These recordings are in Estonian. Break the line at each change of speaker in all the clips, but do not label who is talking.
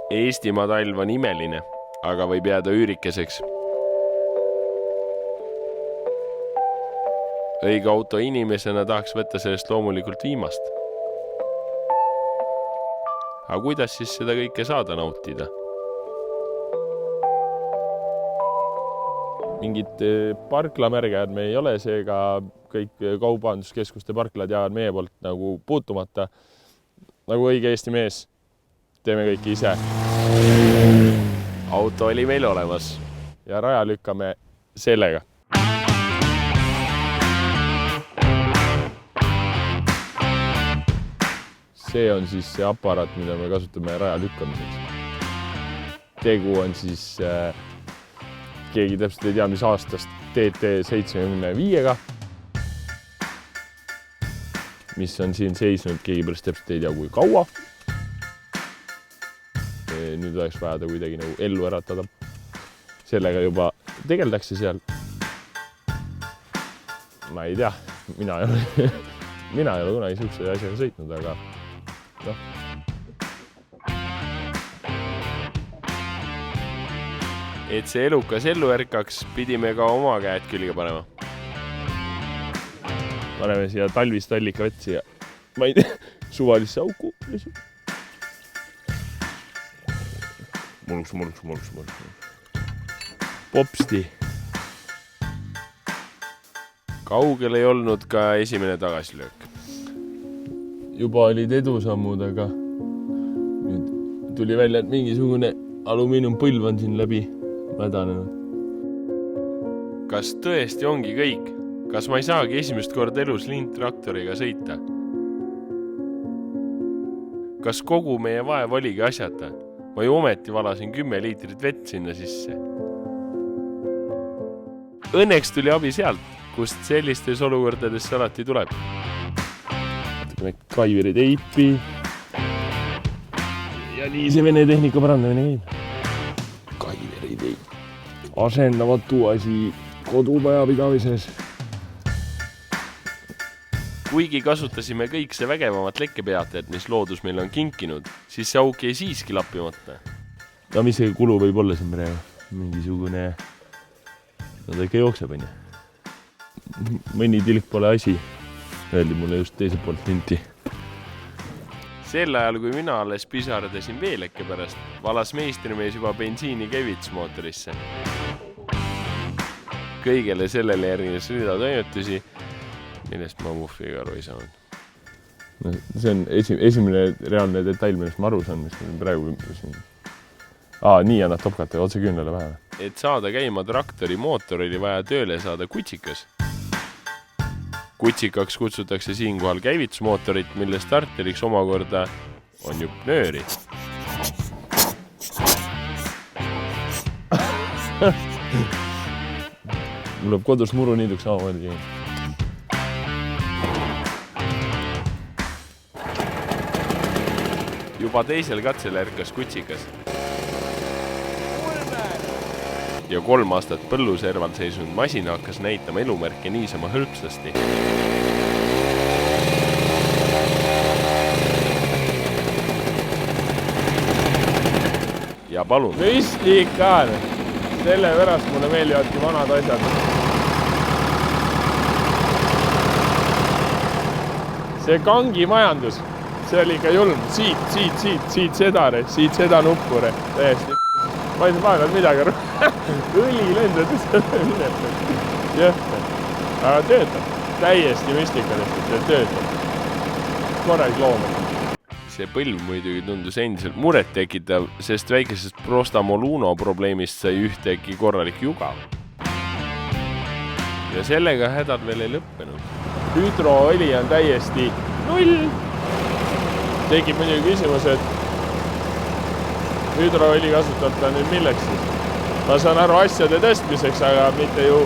Eestimaa talv on imeline, aga võib jääda üürikeseks. Õige auto inimesena tahaks võtta sellest loomulikult viimast. Aga kuidas siis seda kõike saada nautida? Mingid parklamärgajad me ei ole, seega kõik kaubanduskeskuste parklad jäävad meie poolt nagu puutumata. Nagu õige Eesti mees, teeme kõik ise. Auto oli meil olemas ja raja lükkame sellega. See on siis see aparaat, mida me kasutame raja lükkamiseks. Tegu on siis keegi täpselt ei tea, mis aastast TT75-ga, mis on siin seisnud, keegi pärast täpselt ei tea, kui kaua. Nüüd oleks vaja ta kuidagi nagu ellu äratada. Sellega juba tegeldakse seal. Ma ei tea, mina ei ole kunagi siukse asjaga sõitnud, aga noh. Et see elukas ellu ärkaks, pidime ka oma käed külge panema. Paneme siia talvist allika vetsi ja ma ei tea, suvalisse auku. Mulks. Popsti. Kaugel ei olnud ka esimene tagasilöök. Juba olid edusammud, aga nüüd tuli välja, et mingisugune alumiiniumpõlv on siin läbi mädanenud. Kas tõesti ongi kõik? Kas ma ei saagi esimest korda elus lindtraktoriga sõita? Kas kogu meie vaev oligi asjata? Ma ju ometi valasin 10 liitrit vett sinna sisse. Õnneks tuli abi sealt, kust sellistes olukordades alati tuleb. Kaiveri teipi. Ja nii see vene tehnika parandamine käib. Kaiveri teip. Asendamatu asi kodumajapidamises. Kuigi kasutasime kõik see vägevamat lekkepeatajat, mis loodus meil on kinkinud, siis see auk jäi siiski lappimata. No mis see kulu võib olla siin praegu? Mingisugune... No ta ikka jookseb, on ju. Mõni tilk pole asi. Öeldi mulle just teiselt poolt linti. Sel ajal, kui mina alles pisardasin veelekke pärast, valas meistrimees juba bensiini Kevitsmootorisse. Kõigele sellele järgnes rida toimetusi, millest ma muffiga aru ei saanud. No, see on esimene reaalne detail, millest ma aru saan, mis me praegu ümbrasin. Nii annad topkata otse küünlele pähe. Et saada käima traktori mootor oli vaja tööle saada kutsikas. Kutsikaks kutsutakse siinkohal käivitsmootorit, mille starteriks omakorda on jupp nööri. Mul läheb kodus muruniiduks samamoodi. Juba teisel katsel ärkas kutsikas. Ja 3 aastat põlluserval seisunud masina hakkas näitama elumärke niisama hõlpsasti. Ja palun. Müstikaan! Selle pärast mulle meeldivadki vanad asjad. See kangi majandus, see oli ikka julm. Siit seda nuppure. Täiesti. Ma ei saa vaevalt midagi aru. Õli lendades jah, aga töötab. Täiesti müstikadest, et see töötab. Korralik loomad. See põlv muidugi tundus endiselt muret tekitav, sest väikesest prostamoluno probleemist sai ühtegi korralik juga. Ja sellega hädad veel ei lõppenud. Hüdroõli on täiesti 0. Tekib muidugi küsimus, et hüdroõli kasutada nüüd milleks siis? Ma saan aru asjade tõstmiseks, aga mitte ju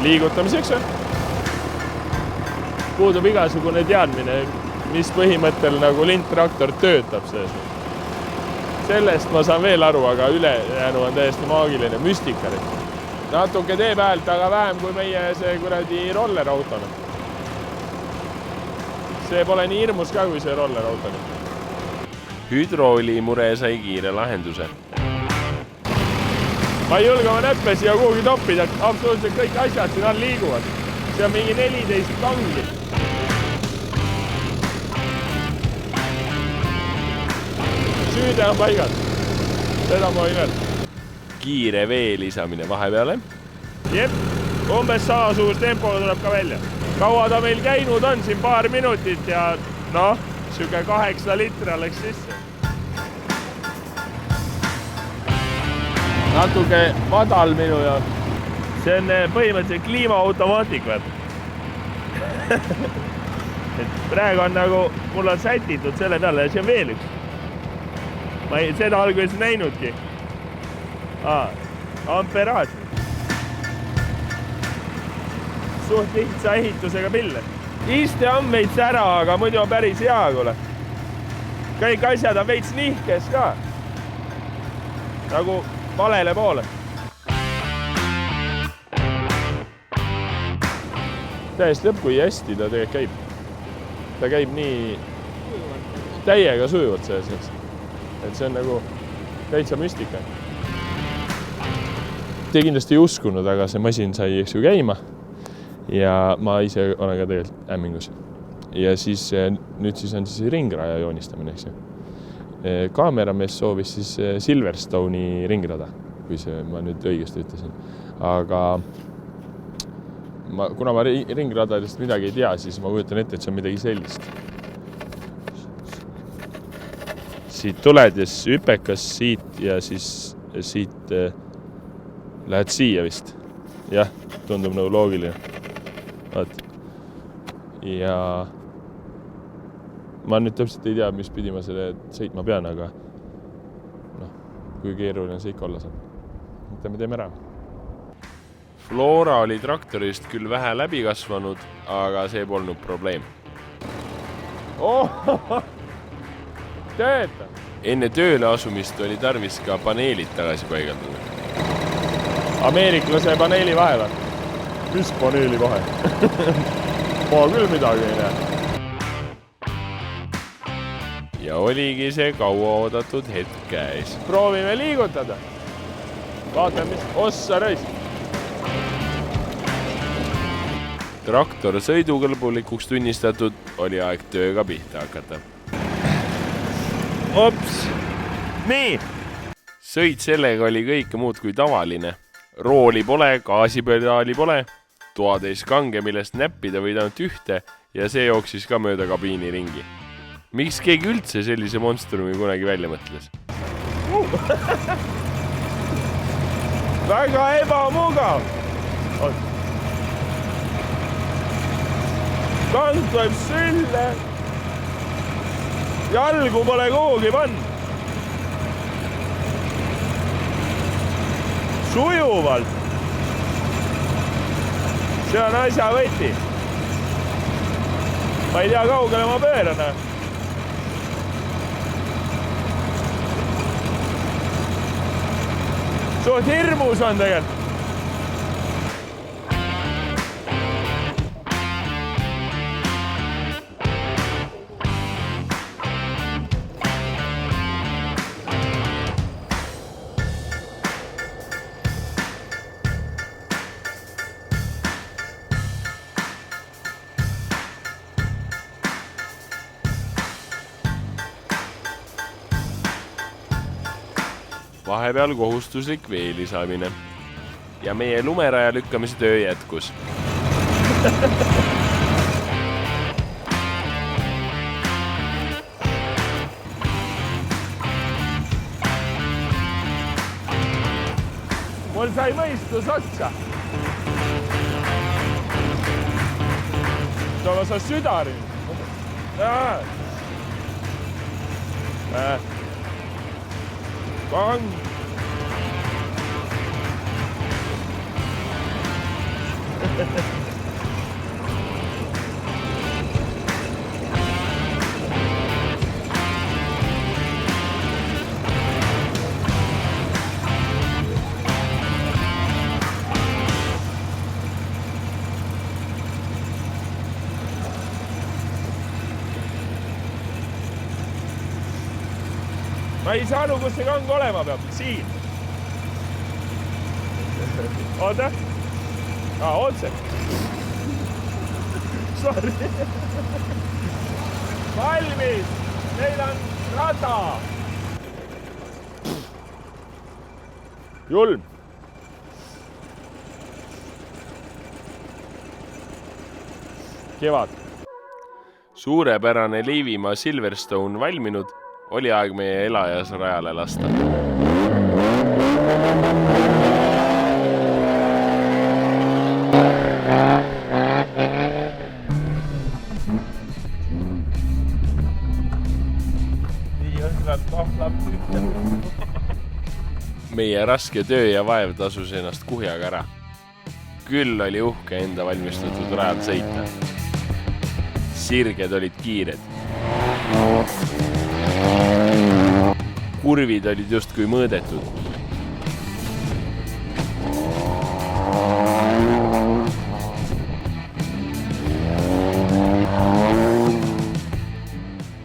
liigutamiseks. Puudub igasugune teadmine, mis põhimõttel nagu lindtraktor töötab sees. Sellest ma saan veel aru, aga ülejäänu on täiesti maagiline müstika. Natuke teeb häält, aga vähem kui meie see kuradi rollerauto. See pole nii hirmus ka kui see rollerauto.
Hüdroolimure sai kiire lahenduse.
Ma ei julge oma näppe siia kuhugi toppida, absoluutselt kõik asjad siin all liiguvad. See on mingi 14 kangi. Süüde on paigas. Seda ma võin öelda.
Kiire vee lisamine vahepeale.
Jep, umbes samasugust tempoga tuleb ka välja. Kaua ta meil käinud on siin paar minutit ja siuke 8 litra läks sisse. Natuke madal minu ja see on põhimõtteliselt kliimaautomaatik. Praegu on nagu, mul on sätitud selle peale ja see on veel üks. Ma ei seda alguses näinudki. Amperaad. Suht lihtsa ehitusega pille. Iste on veits ära, aga muidu on päris hea, kuule. Kõik asjad on veits nihkes ka. Nagu valele poole. Täiesti lõpp, kui hästi ta tegelikult käib. Ta käib nii täiega sujuvalt selles. Et see on nagu täitsa müstika. Te kindlasti ei uskunud, aga see masin sai käima. Ja ma ise olen ka tegelikult ämmingus. Ja siis nüüd siis on ringraja joonistamine, eks ju. Kaameramees soovis siis Silverstone'i ringrada, kui ma nüüd õigesti ütlesin. Aga kuna ma ringradadest midagi ei tea, siis ma kujutan ette, et see on midagi sellist. Siit tuled ja hüpekas siit ja siis siit lähed siia vist. Jah, tundub nagu loogiline. Ja ma nüüd täpselt ei tea, mis pidi ma selle sõitma pean, aga kui keeruline see ikka olla saab. Mida me teeme ära?
Flora oli traktorist küll vähe läbi kasvanud, aga see polnud probleem.
Tööta!
Enne tööle asumist oli tarvis ka paneelid tagasi paigaldada.
Ameeriklase paneeli vahe või? Mis paneeli vahe? Ma küll midagi ei näe.
Ja oligi see kaua oodatud hetk käes.
Proovime liigutada. Vaatame, mis ossa rõis.
Traktor sõidukõlbulikuks tunnistatud, oli aeg tööga pihta hakata.
Ops! Nii!
Sõit sellega oli kõike muud kui tavaline. Rooli pole, gaasipedaali pole, toatäis kange, millest näppida võid ainult ühte ja see jooksis ka mööda kabiini ringi. Miks keegi üldse sellise monstrumi kunagi välja mõtles?
Väga ebamugav! Kand tuleb sülle. Jalgu pole kuhugi pannud. Sujuvalt. See on asja võti. Ma ei tea, kaugele ma pööran. Suht hirmus on tegelikult.
Vahepeal kohustuslik vee lisamine ja meie lumeraja lükkamise töö jätkus.
Mul sai mõistus otsa. Toola sa südari. Kang. ma ei saa aru, kus see kang olema peab. Siin. Oota. Otse. Sorry. Valmis. Meil on rada. Julm. Kevad.
Suurepärane Liivimaa Silverstone valminud, oli aeg meie elajas rajale lasta. Meie raske töö ja vaev tasus ennast kuhjaga ära. Küll oli uhke enda valmistatud rajal sõita. Sirged olid kiired. Kurvid olid justkui mõõdetud.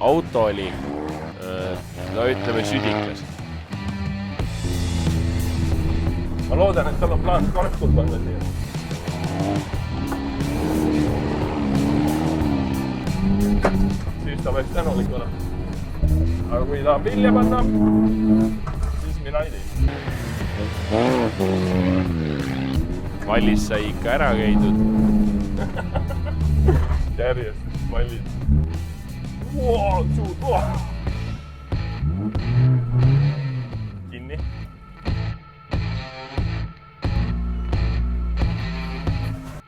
Auto oli, no ütleme, südikas.
Ma loodan, et tal on plaan kartud panna siia. Siis ta võiks tänulik olla. Aga kui tahab vilja panna, siis mina ei tee.
Vallis sai ikka ära käidud.
Järjest vallis. Suud. Kinni.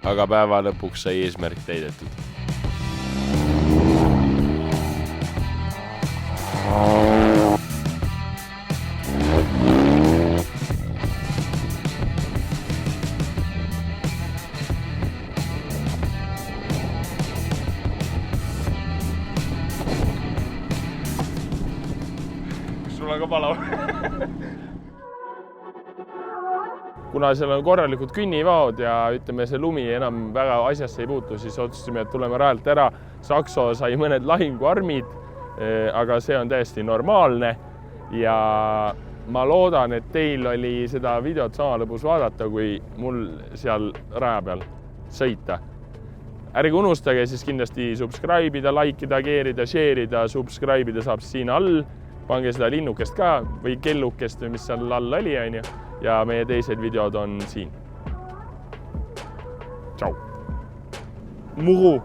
Aga päeva lõpuks sai eesmärk täidetud.
Sul on ka palav. Kuna seal on korralikud künnivaod ja ütleme, see lumi enam väga asjasse ei puutu, siis otsustasime, et tuleme rajalt ära. Sakso sai mõned lahinguarmid, aga see on täiesti normaalne ja ma loodan, et teil oli seda videot sama lõbus vaadata, kui mul seal raja peal sõita. Ärge unustage siis kindlasti subscribe'ida, likeida, keerida, share'ida, subscribe'ida saab siin all. Pange seda linnukest ka või kellukest, mis seal all oli, ja meie teised videod on siin. Tšau! Muru!